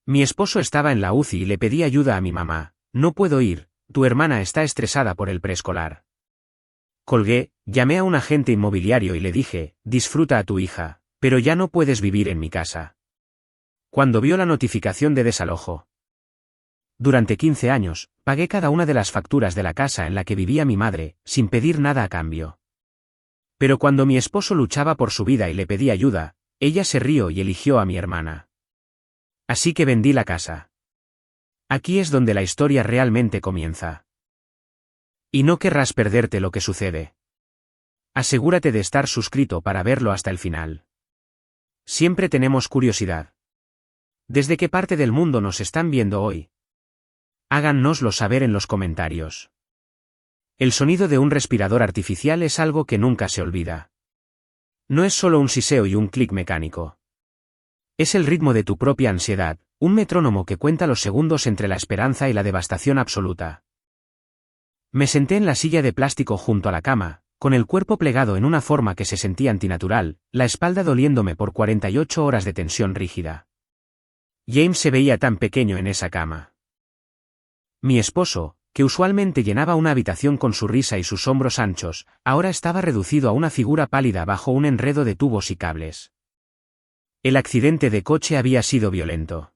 Mi esposo estaba en la UCI y le pedí ayuda a mi mamá. No puedo ir, tu hermana está estresada por el preescolar. Colgué, llamé a un agente inmobiliario y le dije, disfruta a tu hija, pero ya no puedes vivir en mi casa. Cuando vio la notificación de desalojo. Durante 15 años, pagué cada una de las facturas de la casa en la que vivía mi madre, sin pedir nada a cambio. Pero cuando mi esposo luchaba por su vida y le pedí ayuda, ella se rió y eligió a mi hermana. Así que vendí la casa. Aquí es donde la historia realmente comienza. Y no querrás perderte lo que sucede. Asegúrate de estar suscrito para verlo hasta el final. Siempre tenemos curiosidad. ¿Desde qué parte del mundo nos están viendo hoy? Háganoslo saber en los comentarios. El sonido de un respirador artificial es algo que nunca se olvida. No es solo un siseo y un clic mecánico. Es el ritmo de tu propia ansiedad, un metrónomo que cuenta los segundos entre la esperanza y la devastación absoluta. Me senté en la silla de plástico junto a la cama, con el cuerpo plegado en una forma que se sentía antinatural, la espalda doliéndome por 48 horas de tensión rígida. James se veía tan pequeño en esa cama. Mi esposo, que usualmente llenaba una habitación con su risa y sus hombros anchos, ahora estaba reducido a una figura pálida bajo un enredo de tubos y cables. El accidente de coche había sido violento.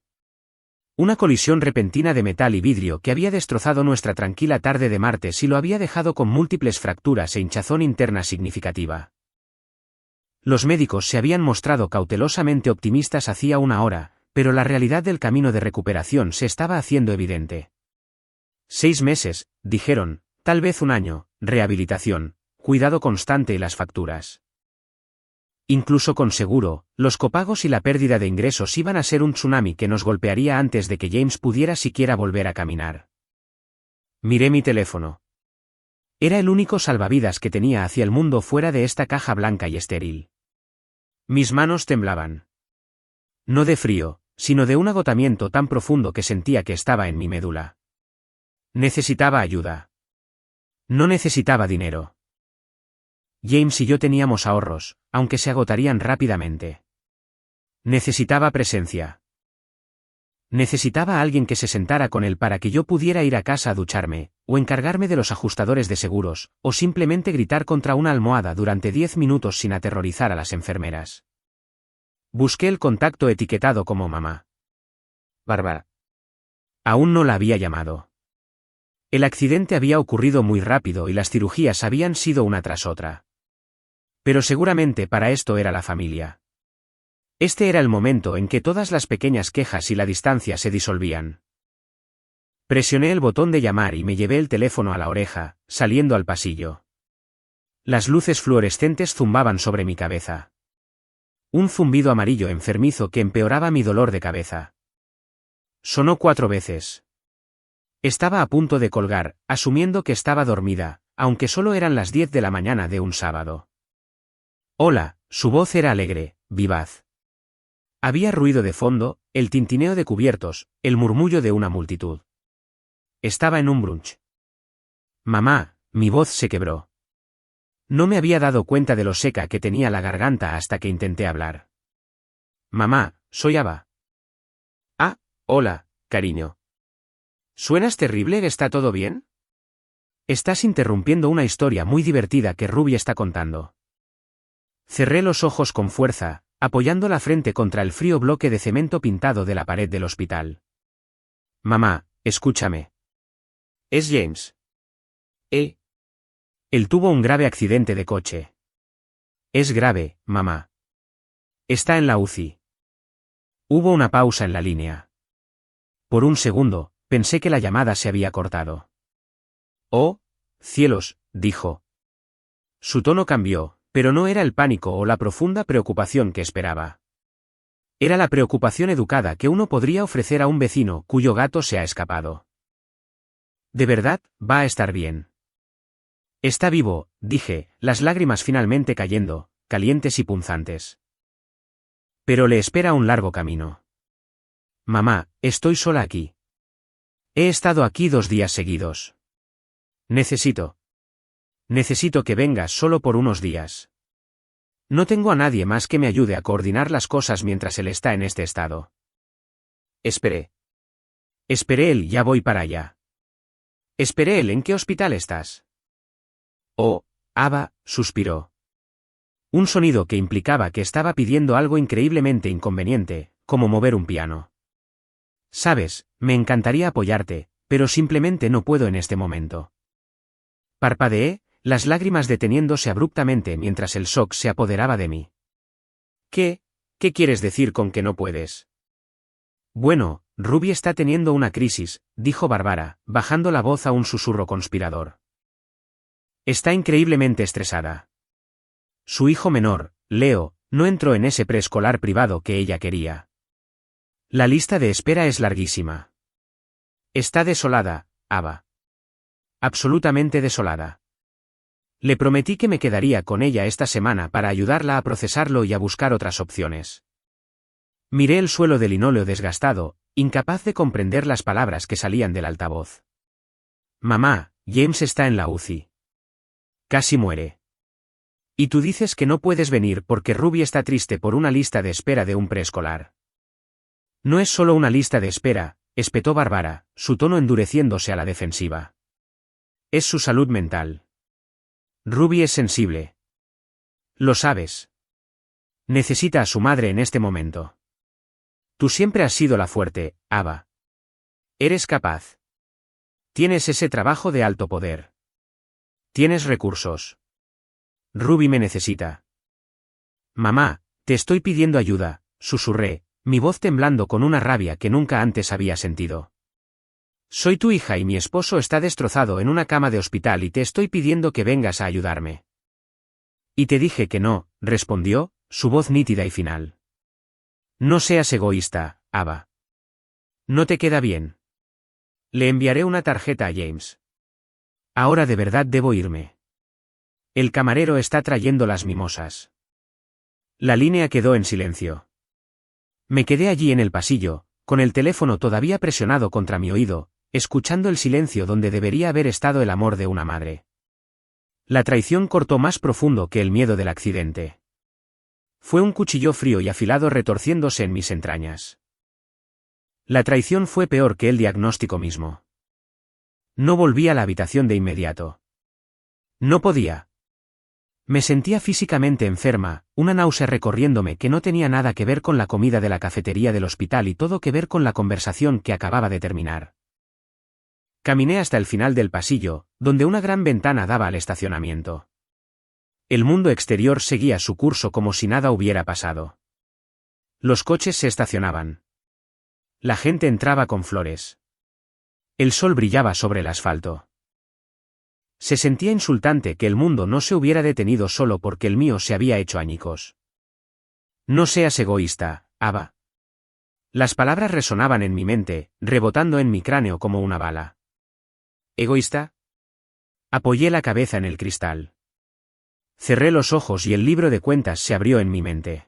Una colisión repentina de metal y vidrio que había destrozado nuestra tranquila tarde de martes y lo había dejado con múltiples fracturas e hinchazón interna significativa. Los médicos se habían mostrado cautelosamente optimistas hacía una hora, pero la realidad del camino de recuperación se estaba haciendo evidente. 6 meses, dijeron, tal vez un año, rehabilitación, cuidado constante y las facturas. Incluso con seguro, los copagos y la pérdida de ingresos iban a ser un tsunami que nos golpearía antes de que James pudiera siquiera volver a caminar. Miré mi teléfono. Era el único salvavidas que tenía hacia el mundo fuera de esta caja blanca y estéril. Mis manos temblaban. No de frío, sino de un agotamiento tan profundo que sentía que estaba en mi médula. Necesitaba ayuda. No necesitaba dinero. James y yo teníamos ahorros, aunque se agotarían rápidamente. Necesitaba presencia. Necesitaba a alguien que se sentara con él para que yo pudiera ir a casa a ducharme, o encargarme de los ajustadores de seguros, o simplemente gritar contra una almohada durante 10 minutos sin aterrorizar a las enfermeras. Busqué el contacto etiquetado como mamá. Bárbara. Aún no la había llamado. El accidente había ocurrido muy rápido y las cirugías habían sido una tras otra. Pero seguramente para esto era la familia. Este era el momento en que todas las pequeñas quejas y la distancia se disolvían. Presioné el botón de llamar y me llevé el teléfono a la oreja, saliendo al pasillo. Las luces fluorescentes zumbaban sobre mi cabeza. Un zumbido amarillo enfermizo que empeoraba mi dolor de cabeza. Sonó 4 veces. Estaba a punto de colgar, asumiendo que estaba dormida, aunque solo eran las 10 de la mañana de un sábado. Hola, su voz era alegre, vivaz. Había ruido de fondo, el tintineo de cubiertos, el murmullo de una multitud. Estaba en un brunch. Mamá, mi voz se quebró. No me había dado cuenta de lo seca que tenía la garganta hasta que intenté hablar. Mamá, soy Ava. Ah, hola, cariño. ¿Suenas terrible? ¿Está todo bien? Estás interrumpiendo una historia muy divertida que Ruby está contando. Cerré los ojos con fuerza, apoyando la frente contra el frío bloque de cemento pintado de la pared del hospital. Mamá, escúchame. Es James. Él tuvo un grave accidente de coche. Es grave, mamá. Está en la UCI. Hubo una pausa en la línea. Por un segundo, pensé que la llamada se había cortado. Oh, cielos, dijo. Su tono cambió, pero no era el pánico o la profunda preocupación que esperaba. Era la preocupación educada que uno podría ofrecer a un vecino cuyo gato se ha escapado. De verdad, va a estar bien. Está vivo, dije, las lágrimas finalmente cayendo, calientes y punzantes. Pero le espera un largo camino. Mamá, estoy sola aquí. He estado aquí 2 días seguidos. Necesito que vengas solo por unos días. No tengo a nadie más que me ayude a coordinar las cosas mientras él está en este estado. Esperé. Esperé él, ya voy para allá. Esperé él, ¿en qué hospital estás? Oh, Ava, suspiró. Un sonido que implicaba que estaba pidiendo algo increíblemente inconveniente, como mover un piano. Sabes, me encantaría apoyarte, pero simplemente no puedo en este momento. Parpadeé, las lágrimas deteniéndose abruptamente mientras el shock se apoderaba de mí. ¿Qué quieres decir con que no puedes? Bueno, Ruby está teniendo una crisis, dijo Bárbara, bajando la voz a un susurro conspirador. Está increíblemente estresada. Su hijo menor, Leo, no entró en ese preescolar privado que ella quería. La lista de espera es larguísima. Está desolada, Ava. Absolutamente desolada. Le prometí que me quedaría con ella esta semana para ayudarla a procesarlo y a buscar otras opciones. Miré el suelo de linóleo desgastado, incapaz de comprender las palabras que salían del altavoz. Mamá, James está en la UCI. Casi muere. Y tú dices que no puedes venir porque Ruby está triste por una lista de espera de un preescolar. No es solo una lista de espera, espetó Bárbara, su tono endureciéndose a la defensiva. Es su salud mental. Ruby es sensible. Lo sabes. Necesita a su madre en este momento. Tú siempre has sido la fuerte, Ava. Eres capaz. Tienes ese trabajo de alto poder. Tienes recursos. Ruby me necesita. Mamá, te estoy pidiendo ayuda, susurré, mi voz temblando con una rabia que nunca antes había sentido. Soy tu hija y mi esposo está destrozado en una cama de hospital y te estoy pidiendo que vengas a ayudarme. Y te dije que no, respondió, su voz nítida y final. No seas egoísta, Ava. No te queda bien. Le enviaré una tarjeta a James. Ahora de verdad debo irme. El camarero está trayendo las mimosas. La línea quedó en silencio. Me quedé allí en el pasillo, con el teléfono todavía presionado contra mi oído, escuchando el silencio donde debería haber estado el amor de una madre. La traición cortó más profundo que el miedo del accidente. Fue un cuchillo frío y afilado retorciéndose en mis entrañas. La traición fue peor que el diagnóstico mismo. No volví a la habitación de inmediato. No podía. Me sentía físicamente enferma, una náusea recorriéndome que no tenía nada que ver con la comida de la cafetería del hospital y todo que ver con la conversación que acababa de terminar. Caminé hasta el final del pasillo, donde una gran ventana daba al estacionamiento. El mundo exterior seguía su curso como si nada hubiera pasado. Los coches se estacionaban. La gente entraba con flores. El sol brillaba sobre el asfalto. Se sentía insultante que el mundo no se hubiera detenido solo porque el mío se había hecho añicos. No seas egoísta, Ava. Las palabras resonaban en mi mente, rebotando en mi cráneo como una bala. ¿Egoísta? Apoyé la cabeza en el cristal. Cerré los ojos y el libro de cuentas se abrió en mi mente.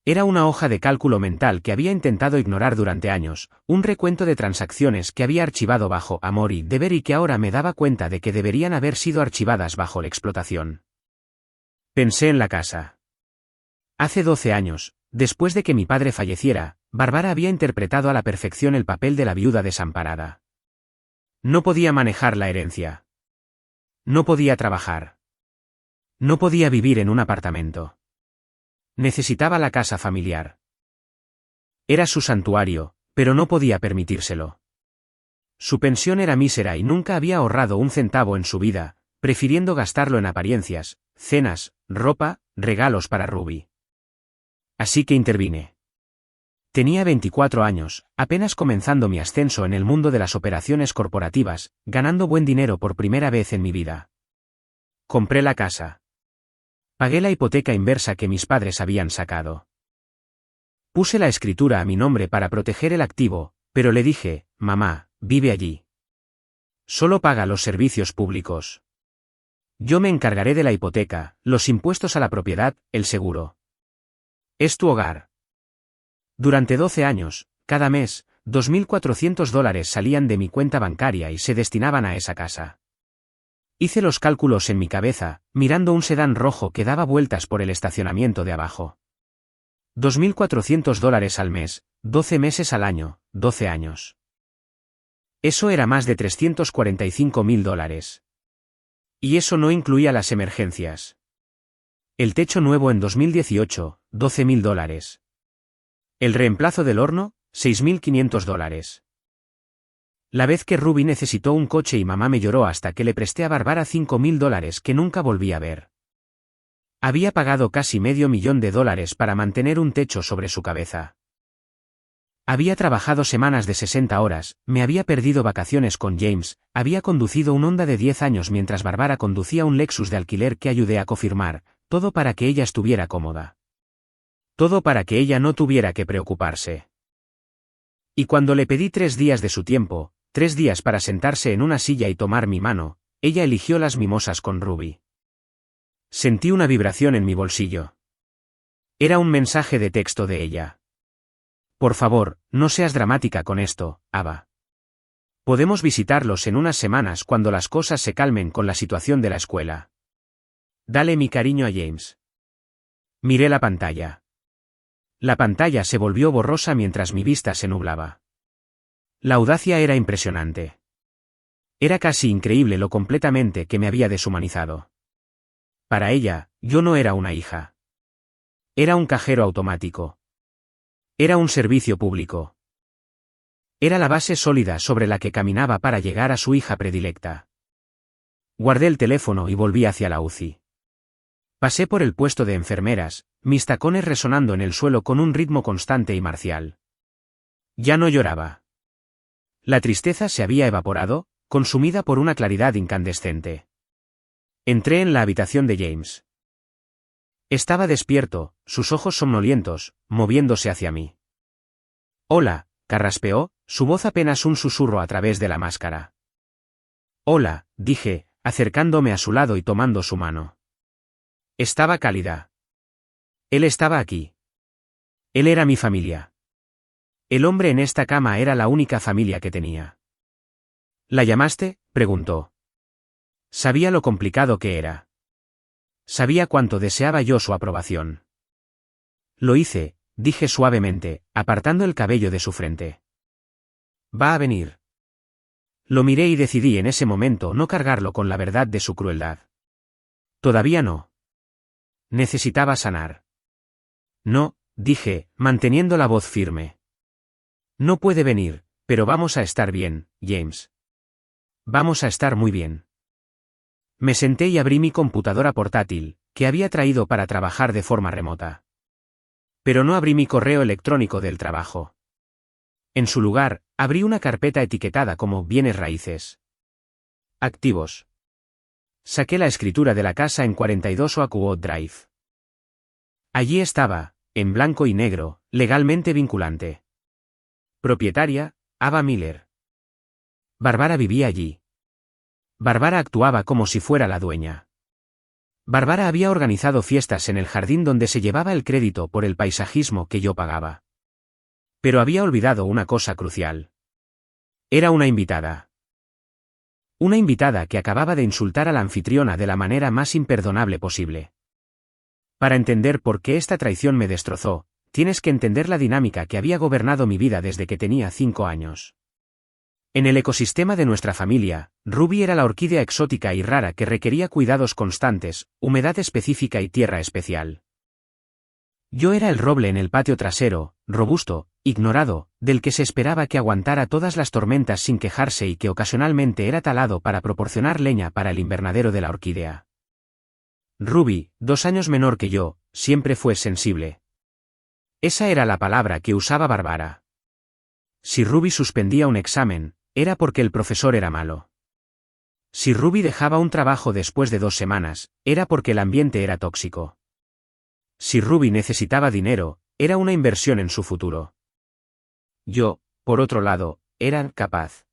Era una hoja de cálculo mental que había intentado ignorar durante años, un recuento de transacciones que había archivado bajo amor y deber y que ahora me daba cuenta de que deberían haber sido archivadas bajo la explotación. Pensé en la casa. Hace 12 años, después de que mi padre falleciera, Bárbara había interpretado a la perfección el papel de la viuda desamparada. No podía manejar la herencia. No podía trabajar. No podía vivir en un apartamento. Necesitaba la casa familiar. Era su santuario, pero no podía permitírselo. Su pensión era mísera y nunca había ahorrado un centavo en su vida, prefiriendo gastarlo en apariencias, cenas, ropa, regalos para Ruby. Así que intervine. Tenía 24 años, apenas comenzando mi ascenso en el mundo de las operaciones corporativas, ganando buen dinero por primera vez en mi vida. Compré la casa. Pagué la hipoteca inversa que mis padres habían sacado. Puse la escritura a mi nombre para proteger el activo, pero le dije, mamá, vive allí. Solo paga los servicios públicos. Yo me encargaré de la hipoteca, los impuestos a la propiedad, el seguro. Es tu hogar. Durante 12 años, cada mes, $2.400 salían de mi cuenta bancaria y se destinaban a esa casa. Hice los cálculos en mi cabeza, mirando un sedán rojo que daba vueltas por el estacionamiento de abajo. $2.400 al mes, 12 meses al año, 12 años. Eso era más de $345.000. Y eso no incluía las emergencias. El techo nuevo en 2018, $12.000. El reemplazo del horno, $6.500. La vez que Ruby necesitó un coche y mamá me lloró hasta que le presté a Barbara $5.000 que nunca volví a ver. Había pagado casi $500.000 para mantener un techo sobre su cabeza. Había trabajado semanas de 60 horas, me había perdido vacaciones con James, había conducido un Honda de 10 años mientras Barbara conducía un Lexus de alquiler que ayudé a confirmar, todo para que ella estuviera cómoda. Todo para que ella no tuviera que preocuparse. Y cuando le pedí 3 días de su tiempo, 3 días para sentarse en una silla y tomar mi mano, ella eligió las mimosas con Ruby. Sentí una vibración en mi bolsillo. Era un mensaje de texto de ella. Por favor, no seas dramática con esto, Ava. Podemos visitarlos en unas semanas cuando las cosas se calmen con la situación de la escuela. Dale mi cariño a James. Miré la pantalla. La pantalla se volvió borrosa mientras mi vista se nublaba. La audacia era impresionante. Era casi increíble lo completamente que me había deshumanizado. Para ella, yo no era una hija. Era un cajero automático. Era un servicio público. Era la base sólida sobre la que caminaba para llegar a su hija predilecta. Guardé el teléfono y volví hacia la UCI. Pasé por el puesto de enfermeras, mis tacones resonando en el suelo con un ritmo constante y marcial. Ya no lloraba. La tristeza se había evaporado, consumida por una claridad incandescente. Entré en la habitación de James. Estaba despierto, sus ojos somnolientos, moviéndose hacia mí. Hola, carraspeó, su voz apenas un susurro a través de la máscara. Hola, dije, acercándome a su lado y tomando su mano. Estaba cálida. Él estaba aquí. Él era mi familia. El hombre en esta cama era la única familia que tenía. ¿La llamaste?, preguntó. Sabía lo complicado que era. Sabía cuánto deseaba yo su aprobación. Lo hice, dije suavemente, apartando el cabello de su frente. Va a venir. Lo miré y decidí en ese momento no cargarlo con la verdad de su crueldad. Todavía no. Necesitaba sanar. No, dije, manteniendo la voz firme. No puede venir, pero vamos a estar bien, James. Vamos a estar muy bien. Me senté y abrí mi computadora portátil, que había traído para trabajar de forma remota. Pero no abrí mi correo electrónico del trabajo. En su lugar, abrí una carpeta etiquetada como bienes raíces. Activos. Saqué la escritura de la casa en 42 Oakwood Drive. Allí estaba, en blanco y negro, legalmente vinculante. Propietaria, Ava Miller. Barbara vivía allí. Barbara actuaba como si fuera la dueña. Barbara había organizado fiestas en el jardín donde se llevaba el crédito por el paisajismo que yo pagaba. Pero había olvidado una cosa crucial. Era una invitada. Una invitada que acababa de insultar a la anfitriona de la manera más imperdonable posible. Para entender por qué esta traición me destrozó, tienes que entender la dinámica que había gobernado mi vida desde que tenía 5 años. En el ecosistema de nuestra familia, Ruby era la orquídea exótica y rara que requería cuidados constantes, humedad específica y tierra especial. Yo era el roble en el patio trasero, robusto, ignorado, del que se esperaba que aguantara todas las tormentas sin quejarse y que ocasionalmente era talado para proporcionar leña para el invernadero de la orquídea. Ruby, 2 años menor que yo, siempre fue sensible. Esa era la palabra que usaba Barbara. Si Ruby suspendía un examen, era porque el profesor era malo. Si Ruby dejaba un trabajo después de 2 semanas, era porque el ambiente era tóxico. Si Ruby necesitaba dinero, era una inversión en su futuro. Yo, por otro lado, era capaz.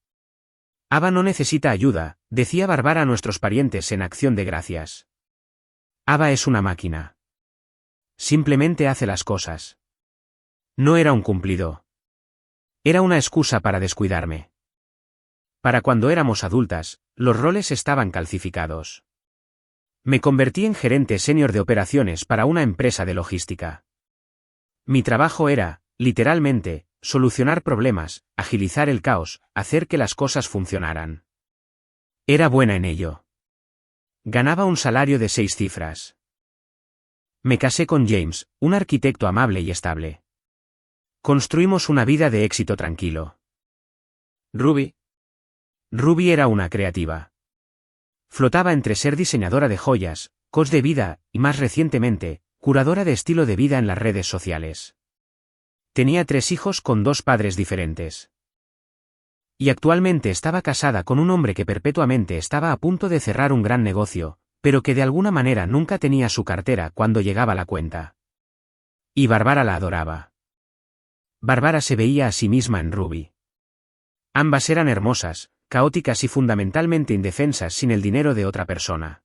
Ava no necesita ayuda, decía Barbara a nuestros parientes en Acción de Gracias. Ava es una máquina. Simplemente hace las cosas. No era un cumplido. Era una excusa para descuidarme. Para cuando éramos adultas, los roles estaban calcificados. Me convertí en gerente senior de operaciones para una empresa de logística. Mi trabajo era, literalmente, solucionar problemas, agilizar el caos, hacer que las cosas funcionaran. Era buena en ello. Ganaba un salario de 6 cifras. Me casé con James, un arquitecto amable y estable. Construimos una vida de éxito tranquilo. Ruby. Ruby era una creativa. Flotaba entre ser diseñadora de joyas, coach de vida, y más recientemente, curadora de estilo de vida en las redes sociales. Tenía 3 hijos con 2 padres diferentes. Y actualmente estaba casada con un hombre que perpetuamente estaba a punto de cerrar un gran negocio, pero que de alguna manera nunca tenía su cartera cuando llegaba la cuenta. Y Bárbara la adoraba. Bárbara se veía a sí misma en Ruby. Ambas eran hermosas, caóticas y fundamentalmente indefensas sin el dinero de otra persona.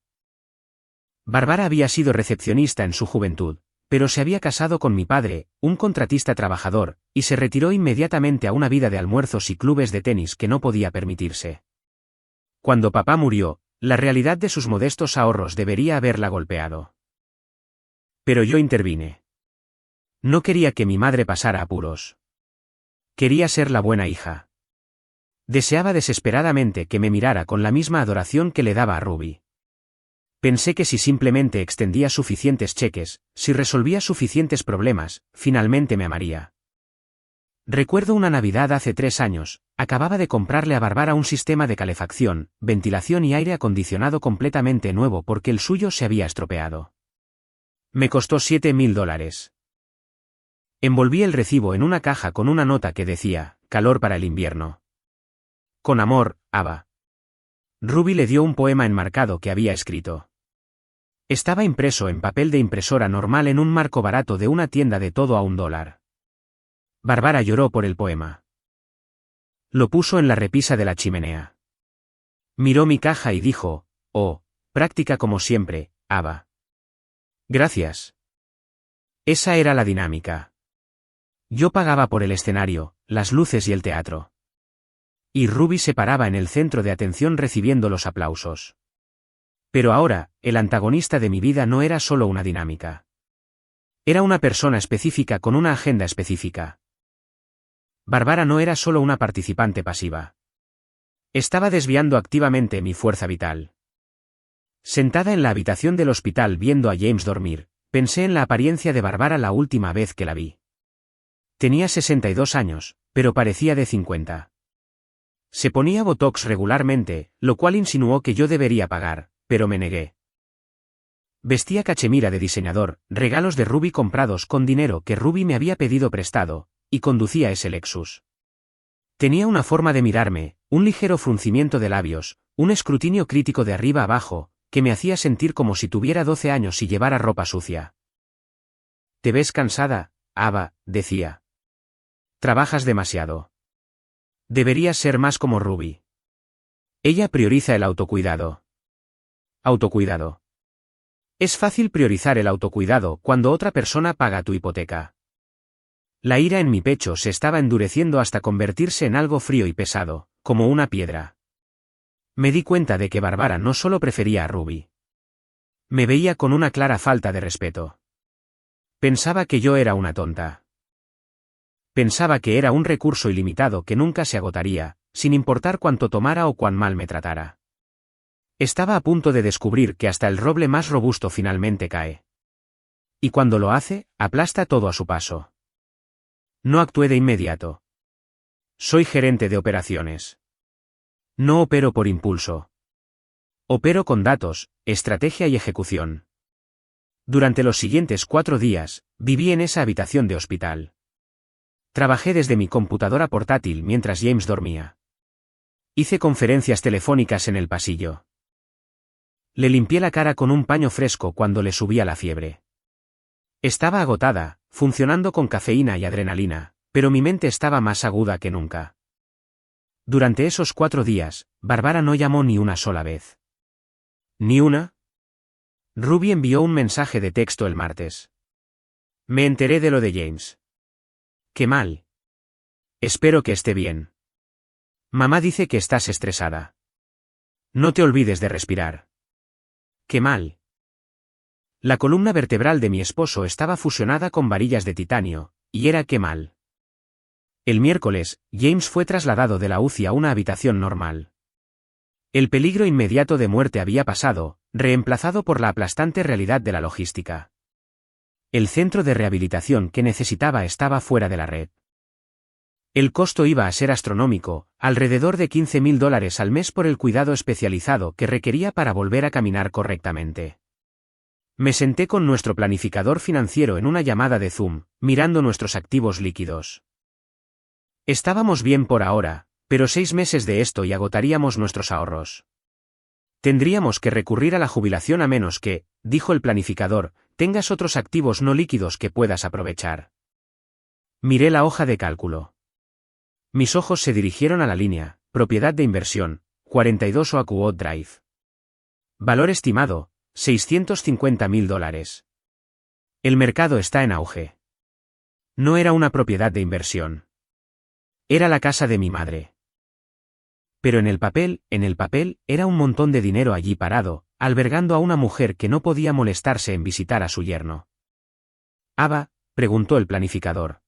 Bárbara había sido recepcionista en su juventud, pero se había casado con mi padre, un contratista trabajador, y se retiró inmediatamente a una vida de almuerzos y clubes de tenis que no podía permitirse. Cuando papá murió, la realidad de sus modestos ahorros debería haberla golpeado. Pero yo intervine. No quería que mi madre pasara apuros. Quería ser la buena hija. Deseaba desesperadamente que me mirara con la misma adoración que le daba a Ruby. Pensé que si simplemente extendía suficientes cheques, si resolvía suficientes problemas, finalmente me amaría. Recuerdo una Navidad hace 3 años, acababa de comprarle a Bárbara un sistema de calefacción, ventilación y aire acondicionado completamente nuevo porque el suyo se había estropeado. Me costó $7.000. Envolví el recibo en una caja con una nota que decía, calor para el invierno. Con amor, Ava. Ruby le dio un poema enmarcado que había escrito. Estaba impreso en papel de impresora normal en un marco barato de una tienda de todo a $1. Bárbara lloró por el poema. Lo puso en la repisa de la chimenea. Miró mi caja y dijo, oh, práctica como siempre, Ava. Gracias. Esa era la dinámica. Yo pagaba por el escenario, las luces y el teatro. Y Ruby se paraba en el centro de atención recibiendo los aplausos. Pero ahora, el antagonista de mi vida no era solo una dinámica. Era una persona específica con una agenda específica. Bárbara no era solo una participante pasiva. Estaba desviando activamente mi fuerza vital. Sentada en la habitación del hospital viendo a James dormir, pensé en la apariencia de Bárbara la última vez que la vi. Tenía 62 años, pero parecía de 50. Se ponía botox regularmente, lo cual insinuó que yo debería pagar, pero me negué. Vestía cachemira de diseñador, regalos de Ruby comprados con dinero que Ruby me había pedido prestado, y conducía ese Lexus. Tenía una forma de mirarme, un ligero fruncimiento de labios, un escrutinio crítico de arriba abajo, que me hacía sentir como si tuviera 12 años y llevara ropa sucia. ¿Te ves cansada, Ava?, decía. Trabajas demasiado. Deberías ser más como Ruby. Ella prioriza el autocuidado. Autocuidado. Es fácil priorizar el autocuidado cuando otra persona paga tu hipoteca. La ira en mi pecho se estaba endureciendo hasta convertirse en algo frío y pesado, como una piedra. Me di cuenta de que Bárbara no solo prefería a Ruby. Me veía con una clara falta de respeto. Pensaba que yo era una tonta. Pensaba que era un recurso ilimitado que nunca se agotaría, sin importar cuánto tomara o cuán mal me tratara. Estaba a punto de descubrir que hasta el roble más robusto finalmente cae. Y cuando lo hace, aplasta todo a su paso. No actué de inmediato. Soy gerente de operaciones. No opero por impulso. Opero con datos, estrategia y ejecución. Durante los siguientes 4 días, viví en esa habitación de hospital. Trabajé desde mi computadora portátil mientras James dormía. Hice conferencias telefónicas en el pasillo. Le limpié la cara con un paño fresco cuando le subía la fiebre. Estaba agotada, funcionando con cafeína y adrenalina, pero mi mente estaba más aguda que nunca. Durante esos 4 días, Bárbara no llamó ni una sola vez. ¿Ni una? Ruby envió un mensaje de texto el martes. Me enteré de lo de James. Qué mal. Espero que esté bien. Mamá dice que estás estresada. No te olvides de respirar. Qué mal. La columna vertebral de mi esposo estaba fusionada con varillas de titanio, y era qué mal. El miércoles, James fue trasladado de la UCI a una habitación normal. El peligro inmediato de muerte había pasado, reemplazado por la aplastante realidad de la logística. El centro de rehabilitación que necesitaba estaba fuera de la red. El costo iba a ser astronómico, alrededor de $15,000 al mes por el cuidado especializado que requería para volver a caminar correctamente. Me senté con nuestro planificador financiero en una llamada de Zoom, mirando nuestros activos líquidos. Estábamos bien por ahora, pero 6 meses de esto y agotaríamos nuestros ahorros. Tendríamos que recurrir a la jubilación a menos que, dijo el planificador, tengas otros activos no líquidos que puedas aprovechar. Miré la hoja de cálculo. Mis ojos se dirigieron a la línea, propiedad de inversión, 42 Oakwood Drive. Valor estimado, $650,000. El mercado está en auge. No era una propiedad de inversión. Era la casa de mi madre. Pero en el papel, era un montón de dinero allí parado, albergando a una mujer que no podía molestarse en visitar a su yerno. «Ava», preguntó el planificador.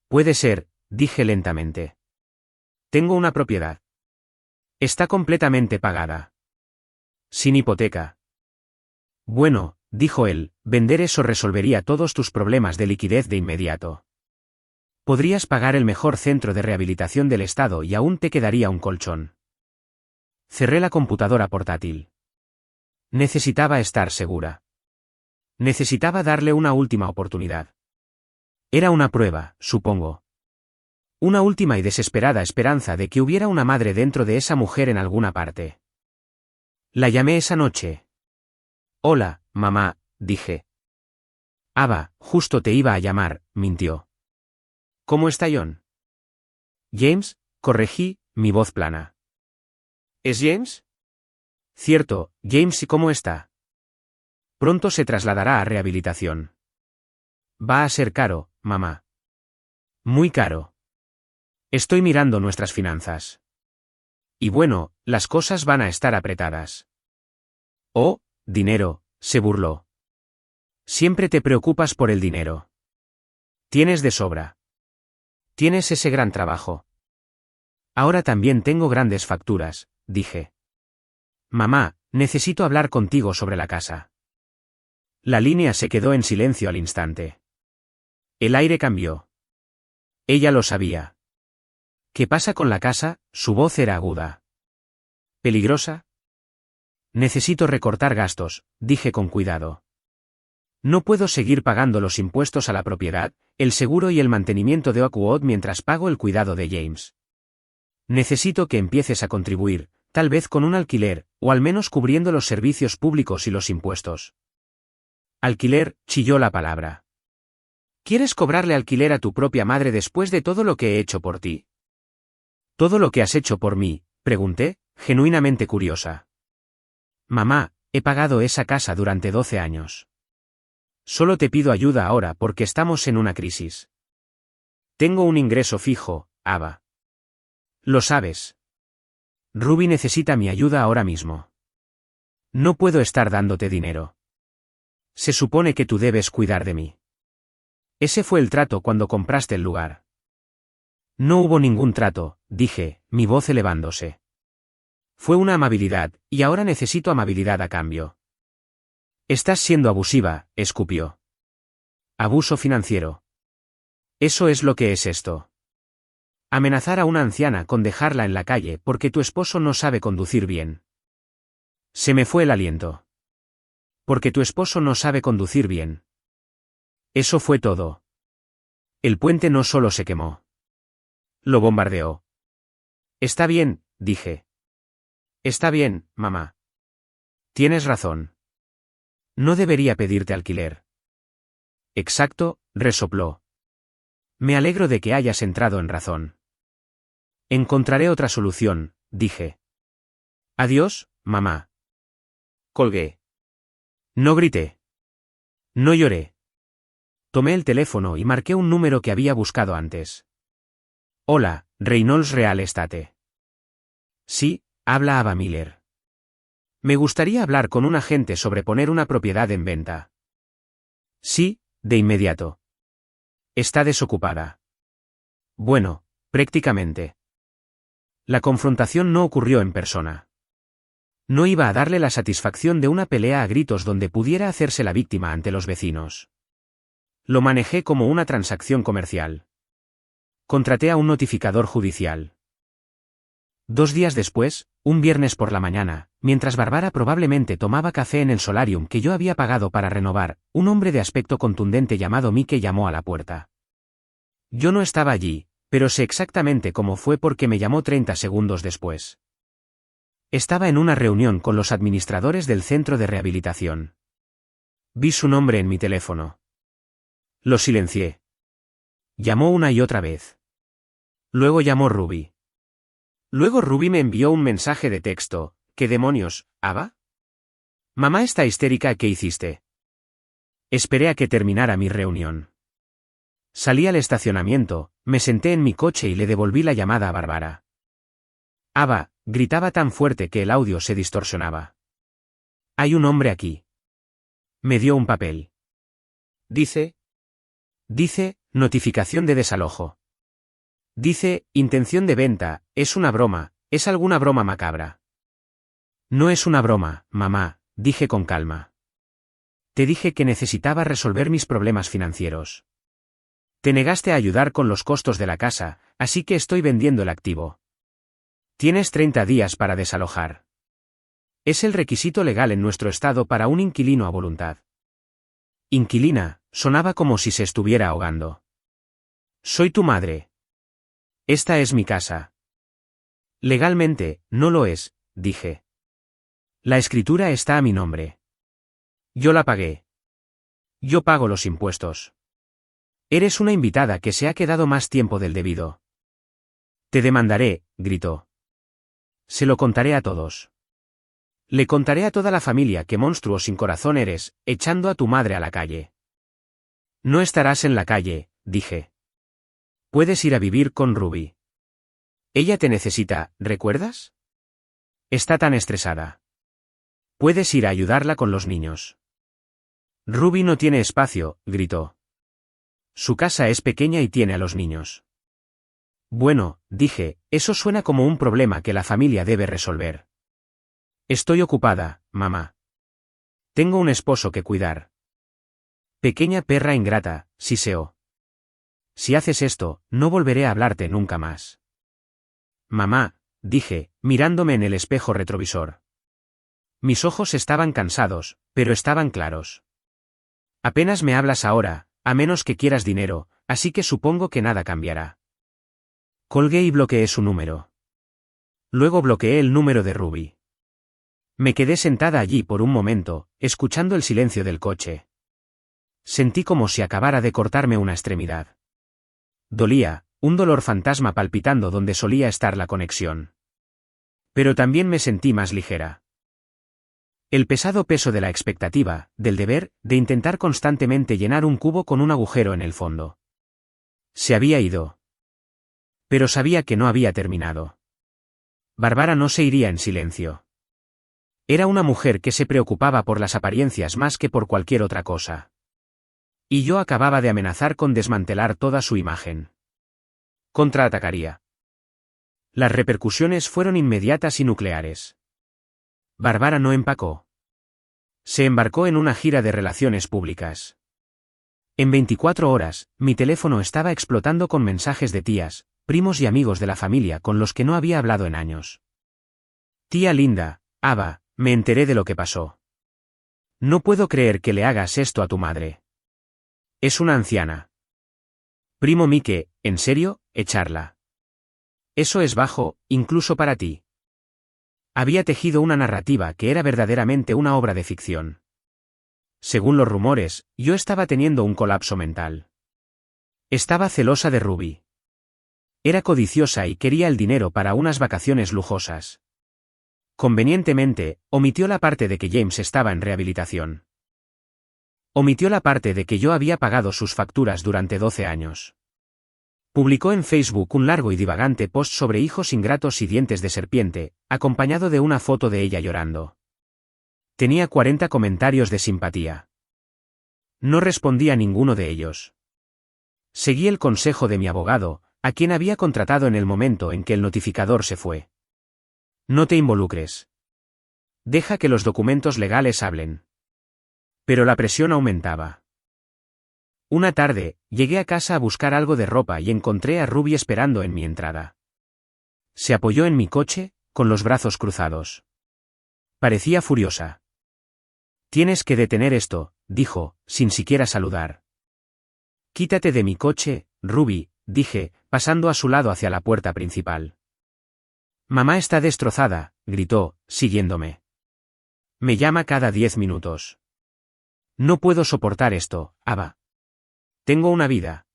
«Puede ser», dije lentamente. «Tengo una propiedad. Está completamente pagada. Sin hipoteca». «Bueno», dijo él, «vender eso resolvería todos tus problemas de liquidez de inmediato. Podrías pagar el mejor centro de rehabilitación del estado y aún te quedaría un colchón». Cerré la computadora portátil. Necesitaba estar segura. Necesitaba darle una última oportunidad. Era una prueba, supongo. Una última y desesperada esperanza de que hubiera una madre dentro de esa mujer en alguna parte. La llamé esa noche. «Hola, mamá», dije. «Ava, justo te iba a llamar», mintió. «¿Cómo está John?» «James», corregí, mi voz plana. «¿Es James?» «Cierto, James, ¿y cómo está?» «Pronto se trasladará a rehabilitación». «Va a ser caro, mamá». «Muy caro. Estoy mirando nuestras finanzas. Y bueno, las cosas van a estar apretadas». «Oh, dinero», se burló. «Siempre te preocupas por el dinero. Tienes de sobra. Tienes ese gran trabajo». «Ahora también tengo grandes facturas», dije. «Mamá, necesito hablar contigo sobre la casa». La línea se quedó en silencio al instante. El aire cambió. Ella lo sabía. «¿Qué pasa con la casa?», su voz era aguda. «¿Peligrosa?» «Necesito recortar gastos», dije con cuidado. «No puedo seguir pagando los impuestos a la propiedad, el seguro y el mantenimiento de Oakwood mientras pago el cuidado de James. Necesito que empieces a contribuir, tal vez con un alquiler, o al menos cubriendo los servicios públicos y los impuestos». «Alquiler», chilló la palabra. «¿Quieres cobrarle alquiler a tu propia madre después de todo lo que he hecho por ti?» «¿Todo lo que has hecho por mí?», pregunté, genuinamente curiosa. «Mamá, he pagado esa casa durante 12 años. Solo te pido ayuda ahora porque estamos en una crisis. Tengo un ingreso fijo, Ava. Lo sabes. Ruby necesita mi ayuda ahora mismo. No puedo estar dándote dinero. Se supone que tú debes cuidar de mí. Ese fue el trato cuando compraste el lugar». «No hubo ningún trato», dije, mi voz elevándose. «Fue una amabilidad, y ahora necesito amabilidad a cambio». «Estás siendo abusiva», escupió. «Abuso financiero. Eso es lo que es esto. Amenazar a una anciana con dejarla en la calle porque tu esposo no sabe conducir bien». Se me fue el aliento. «Porque tu esposo no sabe conducir bien». Eso fue todo. El puente no solo se quemó. Lo bombardeó. «Está bien», dije. «Está bien, mamá. Tienes razón. No debería pedirte alquiler». «Exacto», resopló. «Me alegro de que hayas entrado en razón». «Encontraré otra solución», dije. «Adiós, mamá». Colgué. No grité. No lloré. Tomé el teléfono y marqué un número que había buscado antes. «Hola, Reynolds Real Estate». «Sí», habla Ava Miller. «Me gustaría hablar con un agente sobre poner una propiedad en venta». «Sí, de inmediato». Está desocupada. Bueno, prácticamente. La confrontación no ocurrió en persona. No iba a darle la satisfacción de una pelea a gritos donde pudiera hacerse la víctima ante los vecinos. Lo manejé como una transacción comercial. Contraté a un notificador judicial. 2 días después, un viernes por la mañana, mientras Bárbara probablemente tomaba café en el solarium que yo había pagado para renovar, un hombre de aspecto contundente llamado Mike llamó a la puerta. Yo no estaba allí, pero sé exactamente cómo fue porque me llamó 30 segundos después. Estaba en una reunión con los administradores del centro de rehabilitación. Vi su nombre en mi teléfono. Lo silencié. Llamó una y otra vez. Luego llamó Ruby. Luego Ruby me envió un mensaje de texto. ¿Qué demonios, Ava? Mamá está histérica, ¿qué hiciste? Esperé a que terminara mi reunión. Salí al estacionamiento, me senté en mi coche y le devolví la llamada a Bárbara. Ava, gritaba tan fuerte que el audio se distorsionaba. Hay un hombre aquí. Me dio un papel. Dice, notificación de desalojo. Dice, intención de venta, es una broma, es alguna broma macabra. No es una broma, mamá, dije con calma. Te dije que necesitaba resolver mis problemas financieros. Te negaste a ayudar con los costos de la casa, así que estoy vendiendo el activo. Tienes 30 días para desalojar. Es el requisito legal en nuestro estado para un inquilino a voluntad. Inquilina, sonaba como si se estuviera ahogando. Soy tu madre. Esta es mi casa. Legalmente, no lo es, dije. La escritura está a mi nombre. Yo la pagué. Yo pago los impuestos. Eres una invitada que se ha quedado más tiempo del debido. Te demandaré, gritó. Se lo contaré a todos. Le contaré a toda la familia qué monstruo sin corazón eres, echando a tu madre a la calle. No estarás en la calle, dije. Puedes ir a vivir con Ruby. Ella te necesita, ¿recuerdas? Está tan estresada. Puedes ir a ayudarla con los niños. Ruby no tiene espacio, gritó. Su casa es pequeña y tiene a los niños. Bueno, dije, eso suena como un problema que la familia debe resolver. Estoy ocupada, mamá. Tengo un esposo que cuidar. Pequeña perra ingrata, siseó. Si haces esto, no volveré a hablarte nunca más. Mamá, dije, mirándome en el espejo retrovisor. Mis ojos estaban cansados, pero estaban claros. Apenas me hablas ahora, a menos que quieras dinero, así que supongo que nada cambiará. Colgué y bloqueé su número. Luego bloqueé el número de Ruby. Me quedé sentada allí por un momento, escuchando el silencio del coche. Sentí como si acabara de cortarme una extremidad. Dolía, un dolor fantasma palpitando donde solía estar la conexión. Pero también me sentí más ligera. El pesado peso de la expectativa, del deber, de intentar constantemente llenar un cubo con un agujero en el fondo. Se había ido. Pero sabía que no había terminado. Bárbara no se iría en silencio. Era una mujer que se preocupaba por las apariencias más que por cualquier otra cosa. Y yo acababa de amenazar con desmantelar toda su imagen. Contraatacaría. Las repercusiones fueron inmediatas y nucleares. Bárbara no empacó. Se embarcó en una gira de relaciones públicas. En 24 horas, mi teléfono estaba explotando con mensajes de tías, primos y amigos de la familia con los que no había hablado en años. Tía linda, Ava, me enteré de lo que pasó. No puedo creer que le hagas esto a tu madre. Es una anciana. Primo Mike, ¿en serio, echarla? Eso es bajo, incluso para ti. Había tejido una narrativa que era verdaderamente una obra de ficción. Según los rumores, yo estaba teniendo un colapso mental. Estaba celosa de Ruby. Era codiciosa y quería el dinero para unas vacaciones lujosas. Convenientemente, omitió la parte de que James estaba en rehabilitación. Omitió la parte de que yo había pagado sus facturas durante 12 años. Publicó en Facebook un largo y divagante post sobre hijos ingratos y dientes de serpiente, acompañado de una foto de ella llorando. Tenía 40 comentarios de simpatía. No respondí a ninguno de ellos. Seguí el consejo de mi abogado, a quien había contratado en el momento en que el notificador se fue. No te involucres. Deja que los documentos legales hablen. Pero la presión aumentaba. Una tarde, llegué a casa a buscar algo de ropa y encontré a Ruby esperando en mi entrada. Se apoyó en mi coche, con los brazos cruzados. Parecía furiosa. Tienes que detener esto, dijo, sin siquiera saludar. Quítate de mi coche, Ruby, dije, pasando a su lado hacia la puerta principal. Mamá está destrozada, gritó, siguiéndome. Me llama cada 10 minutos. No puedo soportar esto, Ava. Tengo una vida.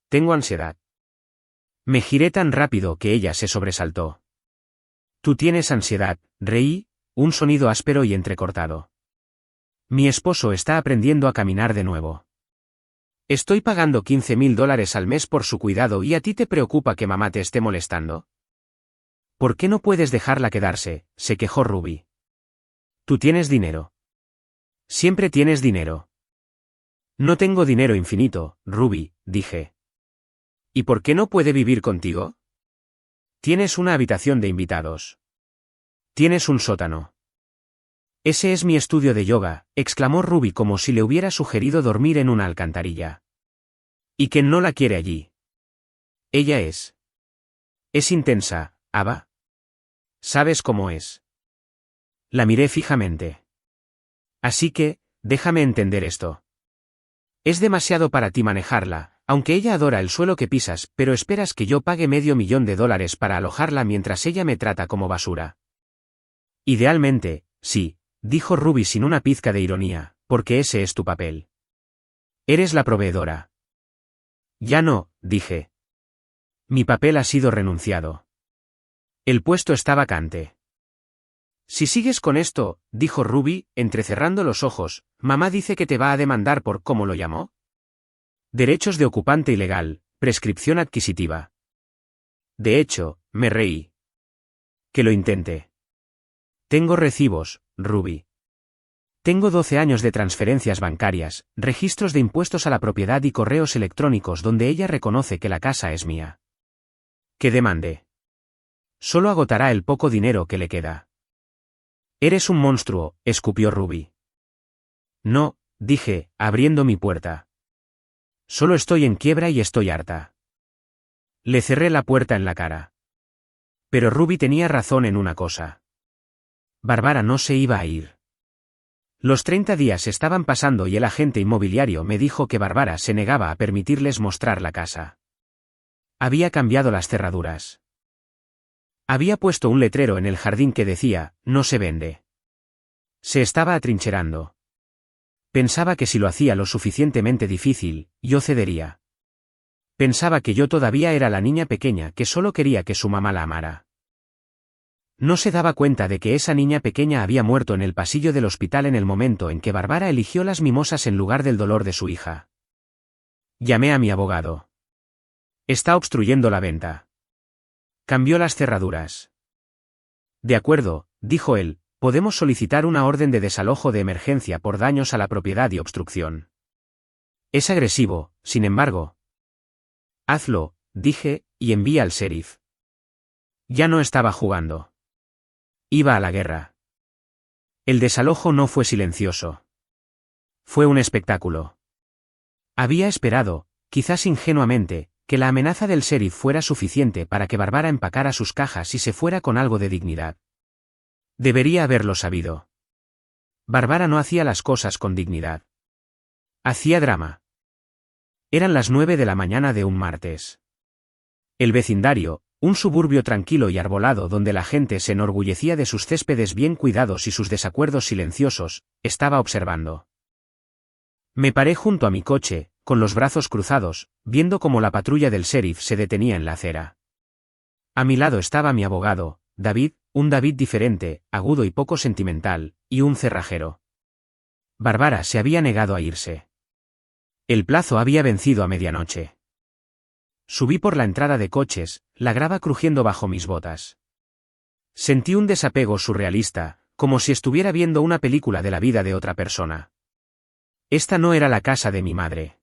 Tengo ansiedad. Me giré tan rápido que ella se sobresaltó. Tú tienes ansiedad, reí, un sonido áspero y entrecortado. Mi esposo está aprendiendo a caminar de nuevo. Estoy pagando $15,000 al mes por su cuidado y a ti te preocupa que mamá te esté molestando. ¿Por qué no puedes dejarla quedarse?, se quejó Ruby. Tú tienes dinero. Siempre tienes dinero. No tengo dinero infinito, Ruby, dije. ¿Y por qué no puede vivir contigo? Tienes una habitación de invitados. Tienes un sótano. Ese es mi estudio de yoga, exclamó Ruby como si le hubiera sugerido dormir en una alcantarilla. ¿Y quién no la quiere allí? Ella es. Es intensa, Ava. ¿Sabes cómo es? La miré fijamente. Así que, déjame entender esto. Es demasiado para ti manejarla, aunque ella adora el suelo que pisas, pero esperas que yo pague $500,000 para alojarla mientras ella me trata como basura. Idealmente, sí, dijo Ruby sin una pizca de ironía, porque ese es tu papel. Eres la proveedora. Ya no, dije. Mi papel ha sido renunciado. El puesto está vacante. Si sigues con esto, dijo Ruby, entrecerrando los ojos, mamá dice que te va a demandar por, ¿cómo lo llamó? Derechos de ocupante ilegal, prescripción adquisitiva. De hecho, me reí. Que lo intente. Tengo recibos, Ruby. Tengo 12 años de transferencias bancarias, registros de impuestos a la propiedad y correos electrónicos donde ella reconoce que la casa es mía. Que demande. Solo agotará el poco dinero que le queda. Eres un monstruo, escupió Ruby. No, dije, abriendo mi puerta. Solo estoy en quiebra y estoy harta. Le cerré la puerta en la cara. Pero Ruby tenía razón en una cosa. Bárbara no se iba a ir. Los 30 días estaban pasando y el agente inmobiliario me dijo que Bárbara se negaba a permitirles mostrar la casa. Había cambiado las cerraduras. Había puesto un letrero en el jardín que decía, no se vende. Se estaba atrincherando. Pensaba que si lo hacía lo suficientemente difícil, yo cedería. Pensaba que yo todavía era la niña pequeña que solo quería que su mamá la amara. No se daba cuenta de que esa niña pequeña había muerto en el pasillo del hospital en el momento en que Bárbara eligió las mimosas en lugar del dolor de su hija. Llamé a mi abogado. Está obstruyendo la venta. Cambió las cerraduras. De acuerdo, dijo él, podemos solicitar una orden de desalojo de emergencia por daños a la propiedad y obstrucción. Es agresivo, sin embargo. Hazlo, dije, y envía al sheriff. Ya no estaba jugando. Iba a la guerra. El desalojo no fue silencioso. Fue un espectáculo. Había esperado, quizás ingenuamente, que la amenaza del sheriff fuera suficiente para que Bárbara empacara sus cajas y se fuera con algo de dignidad. Debería haberlo sabido. Bárbara no hacía las cosas con dignidad. Hacía drama. Eran las 9 de la mañana de un martes. El vecindario, un suburbio tranquilo y arbolado donde la gente se enorgullecía de sus céspedes bien cuidados y sus desacuerdos silenciosos, estaba observando. Me paré junto a mi coche, con los brazos cruzados, viendo cómo la patrulla del sheriff se detenía en la acera. A mi lado estaba mi abogado, David, un David diferente, agudo y poco sentimental, y un cerrajero. Bárbara se había negado a irse. El plazo había vencido a medianoche. Subí por la entrada de coches, la grava crujiendo bajo mis botas. Sentí un desapego surrealista, como si estuviera viendo una película de la vida de otra persona. Esta no era la casa de mi madre.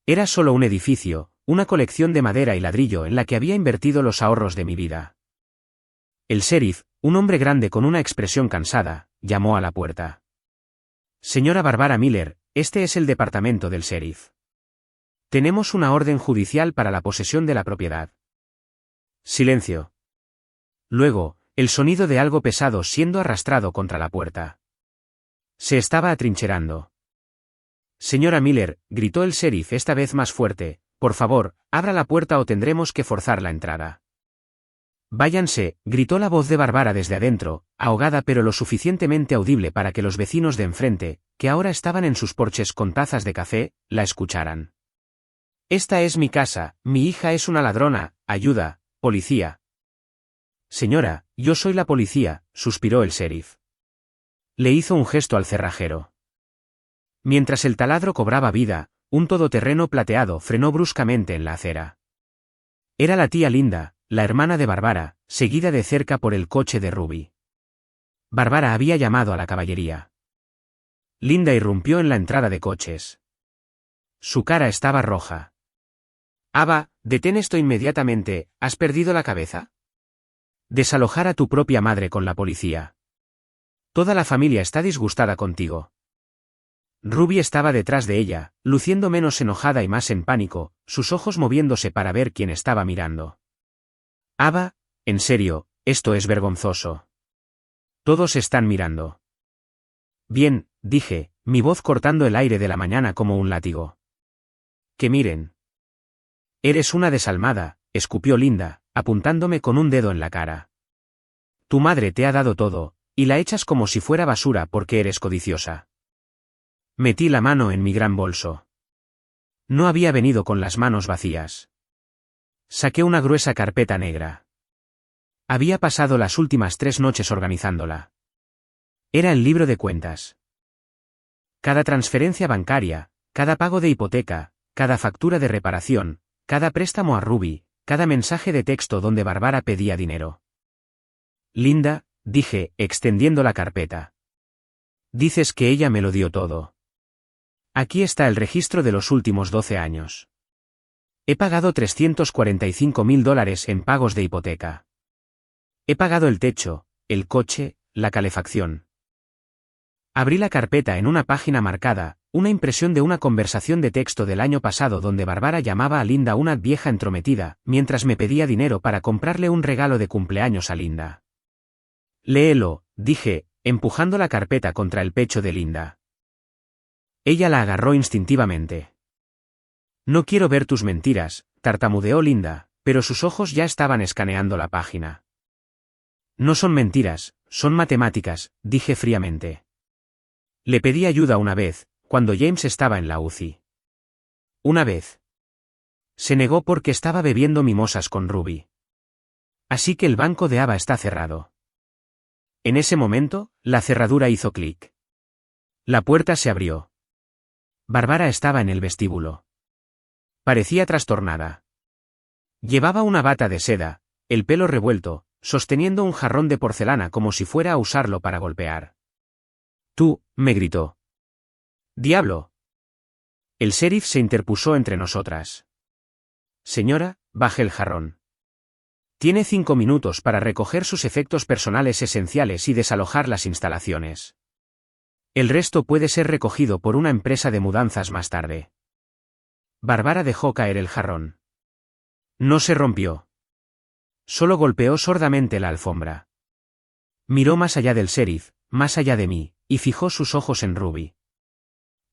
Era solo un edificio, una colección de madera y ladrillo en la que había invertido los ahorros de mi vida. El sheriff, un hombre grande con una expresión cansada, llamó a la puerta. Señora Barbara Miller, este es el departamento del sheriff. Tenemos una orden judicial para la posesión de la propiedad. Silencio. Luego, el sonido de algo pesado siendo arrastrado contra la puerta. Se estaba atrincherando. Señora Miller, gritó el sheriff esta vez más fuerte, por favor, abra la puerta o tendremos que forzar la entrada. Váyanse, gritó la voz de Barbara desde adentro, ahogada pero lo suficientemente audible para que los vecinos de enfrente, que ahora estaban en sus porches con tazas de café, la escucharan. Esta es mi casa, mi hija es una ladrona, ayuda, policía. Señora, yo soy la policía, suspiró el sheriff. Le hizo un gesto al cerrajero. Mientras el taladro cobraba vida, un todoterreno plateado frenó bruscamente en la acera. Era la tía Linda, la hermana de Barbara, seguida de cerca por el coche de Ruby. Barbara había llamado a la caballería. Linda irrumpió en la entrada de coches. Su cara estaba roja. Ava, detén esto inmediatamente, ¿has perdido la cabeza? Desalojar a tu propia madre con la policía. Toda la familia está disgustada contigo. Ruby estaba detrás de ella, luciendo menos enojada y más en pánico, sus ojos moviéndose para ver quién estaba mirando. Ava, en serio, esto es vergonzoso. Todos están mirando. Bien, dije, mi voz cortando el aire de la mañana como un látigo. Que miren. Eres una desalmada, escupió Linda, apuntándome con un dedo en la cara. Tu madre te ha dado todo, y la echas como si fuera basura porque eres codiciosa. Metí la mano en mi gran bolso. No había venido con las manos vacías. Saqué una gruesa carpeta negra. Había pasado las últimas 3 noches organizándola. Era el libro de cuentas. Cada transferencia bancaria, cada pago de hipoteca, cada factura de reparación, cada préstamo a Ruby, cada mensaje de texto donde Barbara pedía dinero. Linda, dije, extendiendo la carpeta. Dices que ella me lo dio todo. Aquí está el registro de los últimos 12 años. He pagado $345.000 en pagos de hipoteca. He pagado el techo, el coche, la calefacción. Abrí la carpeta en una página marcada, una impresión de una conversación de texto del año pasado donde Barbara llamaba a Linda una vieja entrometida, mientras me pedía dinero para comprarle un regalo de cumpleaños a Linda. Léelo, dije, empujando la carpeta contra el pecho de Linda. Ella la agarró instintivamente. No quiero ver tus mentiras, tartamudeó Linda, pero sus ojos ya estaban escaneando la página. No son mentiras, son matemáticas, dije fríamente. Le pedí ayuda una vez, cuando James estaba en la UCI. Una vez. Se negó porque estaba bebiendo mimosas con Ruby. Así que el banco de Ava está cerrado. En ese momento, la cerradura hizo clic. La puerta se abrió. Barbara estaba en el vestíbulo. Parecía trastornada. Llevaba una bata de seda, el pelo revuelto, sosteniendo un jarrón de porcelana como si fuera a usarlo para golpear. Tú, me gritó. ¡Diablo! El sheriff se interpuso entre nosotras. Señora, baje el jarrón. Tiene 5 minutos para recoger sus efectos personales esenciales y desalojar las instalaciones. El resto puede ser recogido por una empresa de mudanzas más tarde. Barbara dejó caer el jarrón. No se rompió. Solo golpeó sordamente la alfombra. Miró más allá del sheriff, más allá de mí, y fijó sus ojos en Ruby.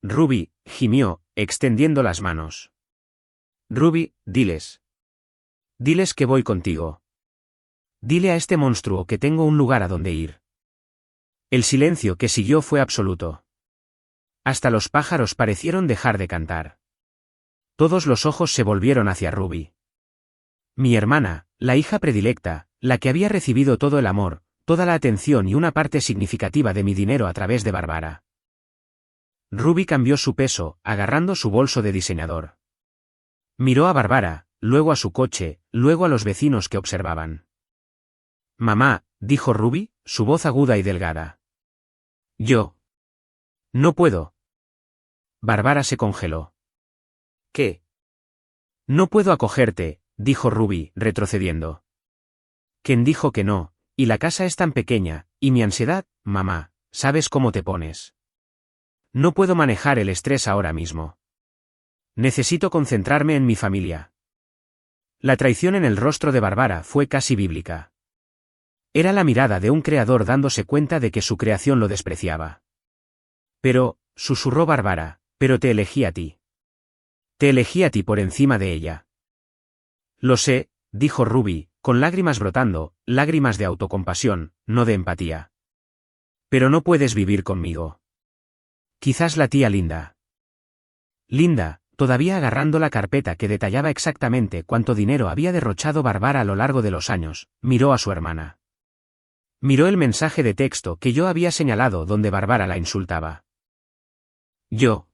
Ruby, gimió, extendiendo las manos. Ruby, diles. Diles que voy contigo. Dile a este monstruo que tengo un lugar a donde ir. El silencio que siguió fue absoluto. Hasta los pájaros parecieron dejar de cantar. Todos los ojos se volvieron hacia Ruby. Mi hermana, la hija predilecta, la que había recibido todo el amor, toda la atención y una parte significativa de mi dinero a través de Barbara. Ruby cambió su peso, agarrando su bolso de diseñador. Miró a Barbara, luego a su coche, luego a los vecinos que observaban. Mamá, dijo Ruby, su voz aguda y delgada. Yo. No puedo. Barbara se congeló. ¿Qué? No puedo acogerte, dijo Ruby, retrocediendo. Ken dijo que no, y la casa es tan pequeña, y mi ansiedad, mamá, ¿sabes cómo te pones? No puedo manejar el estrés ahora mismo. Necesito concentrarme en mi familia. La traición en el rostro de Barbara fue casi bíblica. Era la mirada de un creador dándose cuenta de que su creación lo despreciaba. Pero, susurró Barbara, pero te elegí a ti. Te elegí a ti por encima de ella. Lo sé, dijo Ruby, con lágrimas brotando, lágrimas de autocompasión, no de empatía. Pero no puedes vivir conmigo. Quizás la tía Linda. Linda, todavía agarrando la carpeta que detallaba exactamente cuánto dinero había derrochado Barbara a lo largo de los años, miró a su hermana. Miró el mensaje de texto que yo había señalado donde Barbara la insultaba. Yo.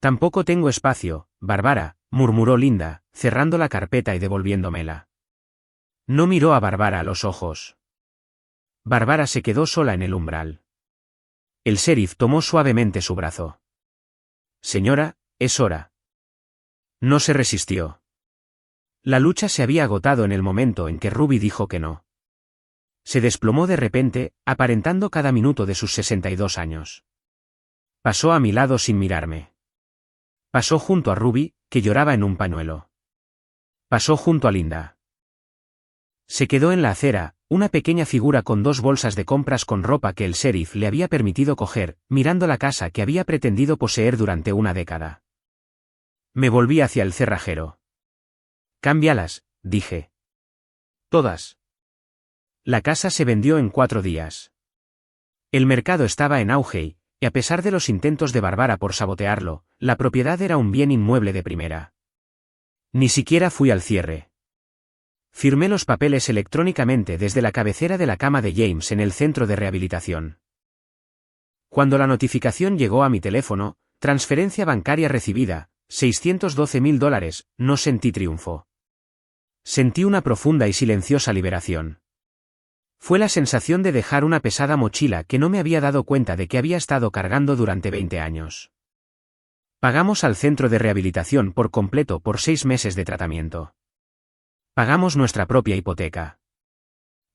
Tampoco tengo espacio, Barbara, murmuró Linda, cerrando la carpeta y devolviéndomela. No miró a Barbara a los ojos. Barbara se quedó sola en el umbral. El sheriff tomó suavemente su brazo. Señora, es hora. No se resistió. La lucha se había agotado en el momento en que Ruby dijo que no. Se desplomó de repente, aparentando cada minuto de sus 62 años. Pasó a mi lado sin mirarme. Pasó junto a Ruby, que lloraba en un pañuelo. Pasó junto a Linda. Se quedó en la acera, una pequeña figura con 2 bolsas de compras con ropa que el sheriff le había permitido coger, mirando la casa que había pretendido poseer durante una década. Me volví hacia el cerrajero. Cámbialas, dije. Todas. La casa se vendió en 4 días. El mercado estaba en auge y, a pesar de los intentos de Barbara por sabotearlo, la propiedad era un bien inmueble de primera. Ni siquiera fui al cierre. Firmé los papeles electrónicamente desde la cabecera de la cama de James en el centro de rehabilitación. Cuando la notificación llegó a mi teléfono, transferencia bancaria recibida, $612,000, no sentí triunfo. Sentí una profunda y silenciosa liberación. Fue la sensación de dejar una pesada mochila que no me había dado cuenta de que había estado cargando durante 20 años. Pagamos al centro de rehabilitación por completo por 6 meses de tratamiento. Pagamos nuestra propia hipoteca.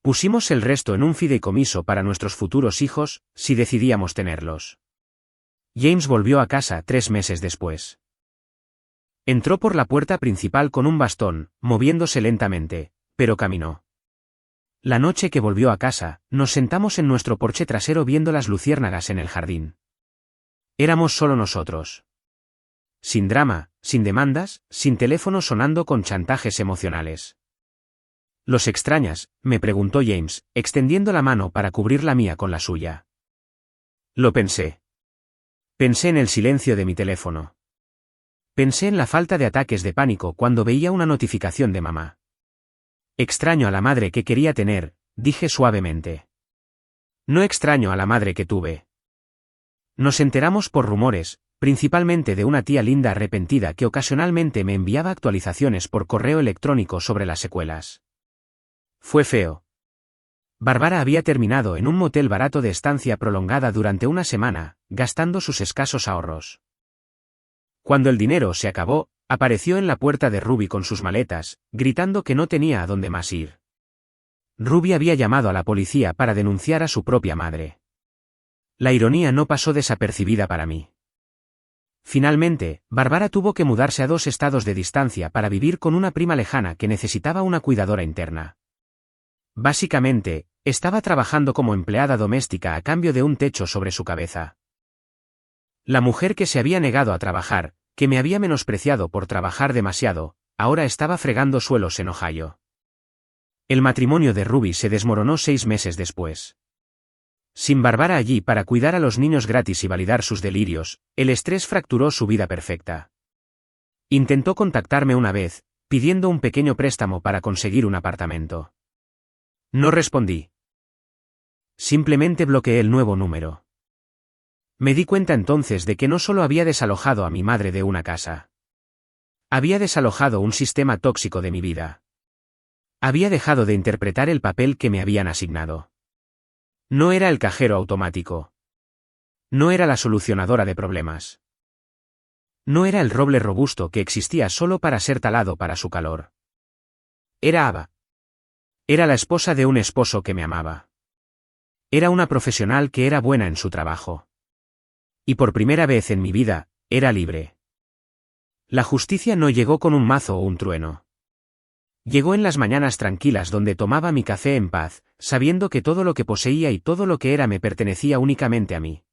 Pusimos el resto en un fideicomiso para nuestros futuros hijos, si decidíamos tenerlos. James volvió a casa 3 meses después. Entró por la puerta principal con un bastón, moviéndose lentamente, pero caminó. La noche que volvió a casa, nos sentamos en nuestro porche trasero viendo las luciérnagas en el jardín. Éramos solo nosotros. Sin drama, sin demandas, sin teléfono sonando con chantajes emocionales. ¿Los extrañas?, me preguntó James, extendiendo la mano para cubrir la mía con la suya. Lo pensé. Pensé en el silencio de mi teléfono. Pensé en la falta de ataques de pánico cuando veía una notificación de mamá. Extraño a la madre que quería tener, dije suavemente. No extraño a la madre que tuve. Nos enteramos por rumores, principalmente de una tía Linda arrepentida que ocasionalmente me enviaba actualizaciones por correo electrónico sobre las secuelas. Fue feo. Barbara había terminado en un motel barato de estancia prolongada durante una semana, gastando sus escasos ahorros. Cuando el dinero se acabó, apareció en la puerta de Ruby con sus maletas, gritando que no tenía a dónde más ir. Ruby había llamado a la policía para denunciar a su propia madre. La ironía no pasó desapercibida para mí. Finalmente, Barbara tuvo que mudarse a 2 estados de distancia para vivir con una prima lejana que necesitaba una cuidadora interna. Básicamente, estaba trabajando como empleada doméstica a cambio de un techo sobre su cabeza. La mujer que se había negado a trabajar, que me había menospreciado por trabajar demasiado, ahora estaba fregando suelos en Ohio. El matrimonio de Ruby se desmoronó 6 meses después. Sin Barbara allí para cuidar a los niños gratis y validar sus delirios, el estrés fracturó su vida perfecta. Intentó contactarme una vez, pidiendo un pequeño préstamo para conseguir un apartamento. No respondí. Simplemente bloqueé el nuevo número. Me di cuenta entonces de que no solo había desalojado a mi madre de una casa. Había desalojado un sistema tóxico de mi vida. Había dejado de interpretar el papel que me habían asignado. No era el cajero automático. No era la solucionadora de problemas. No era el roble robusto que existía solo para ser talado para su calor. Era Ava. Era la esposa de un esposo que me amaba. Era una profesional que era buena en su trabajo. Y por primera vez en mi vida, era libre. La justicia no llegó con un mazo o un trueno. Llegó en las mañanas tranquilas donde tomaba mi café en paz, sabiendo que todo lo que poseía y todo lo que era me pertenecía únicamente a mí.